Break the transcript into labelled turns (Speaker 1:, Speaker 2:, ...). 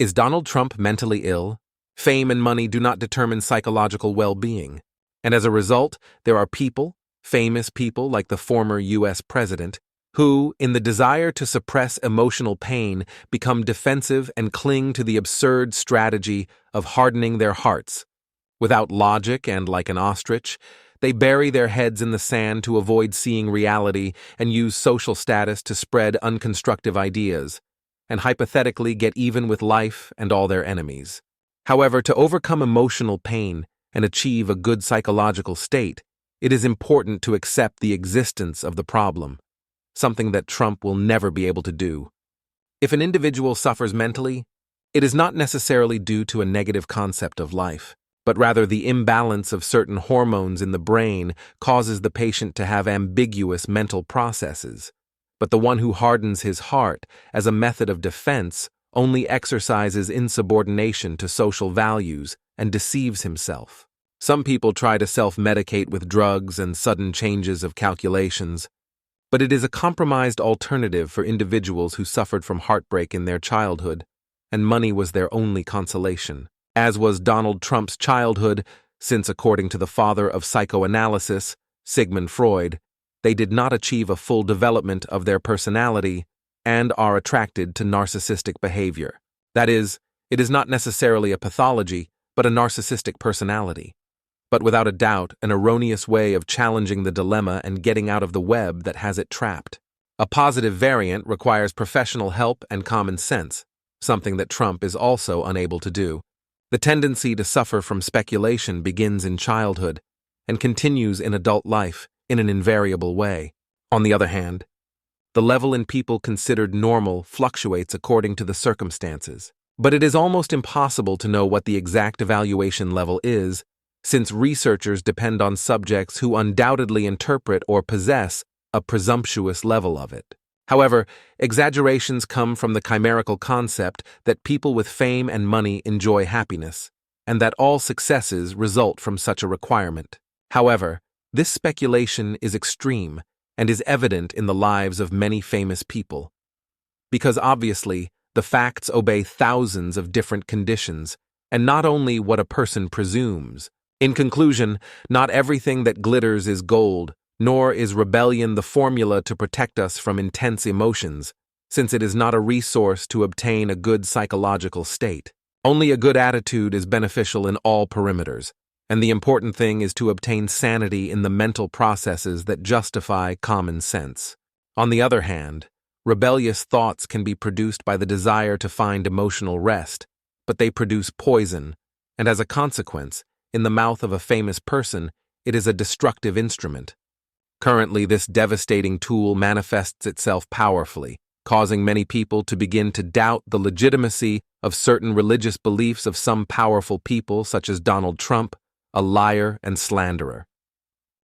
Speaker 1: Is Donald Trump mentally ill? Fame and money do not determine psychological well-being. And as a result, there are people, famous people like the former U.S. president, who, in the desire to suppress emotional pain, become defensive and cling to the absurd strategy of hardening their hearts. Without logic and like an ostrich, they bury their heads in the sand to avoid seeing reality and use social status to spread unconstructive ideas, and hypothetically get even with life and all their enemies. However, to overcome emotional pain and achieve a good psychological state, it is important to accept the existence of the problem, something that Trump will never be able to do. If an individual suffers mentally, it is not necessarily due to a negative concept of life, but rather the imbalance of certain hormones in the brain causes the patient to have ambiguous mental processes. But the one who hardens his heart as a method of defense only exercises insubordination to social values and deceives himself. Some people try to self-medicate with drugs and sudden changes of calculations, but it is a compromised alternative for individuals who suffered from heartbreak in their childhood, and money was their only consolation. As was Donald Trump's childhood, since according to the father of psychoanalysis, Sigmund Freud, they did not achieve a full development of their personality and are attracted to narcissistic behavior. That is, it is not necessarily a pathology, but a narcissistic personality. But without a doubt, an erroneous way of challenging the dilemma and getting out of the web that has it trapped. A positive variant requires professional help and common sense, something that Trump is also unable to do. The tendency to suffer from speculation begins in childhood and continues in adult life in an invariable way. On the other hand, the level in people considered normal fluctuates according to the circumstances. But it is almost impossible to know what the exact evaluation level is, since researchers depend on subjects who undoubtedly interpret or possess a presumptuous level of it. However, exaggerations come from the chimerical concept that people with fame and money enjoy happiness, and that all successes result from such a requirement. However, this speculation is extreme and is evident in the lives of many famous people. Because obviously, the facts obey thousands of different conditions, and not only what a person presumes. In conclusion, not everything that glitters is gold, nor is rebellion the formula to protect us from intense emotions, since it is not a resource to obtain a good psychological state. Only a good attitude is beneficial in all perimeters, and the important thing is to obtain sanity in the mental processes that justify common sense. On the other hand, rebellious thoughts can be produced by the desire to find emotional rest, but they produce poison, and as a consequence, in the mouth of a famous person, it is a destructive instrument. Currently, this devastating tool manifests itself powerfully, causing many people to begin to doubt the legitimacy of certain religious beliefs of some powerful people such as Donald Trump, a liar and slanderer.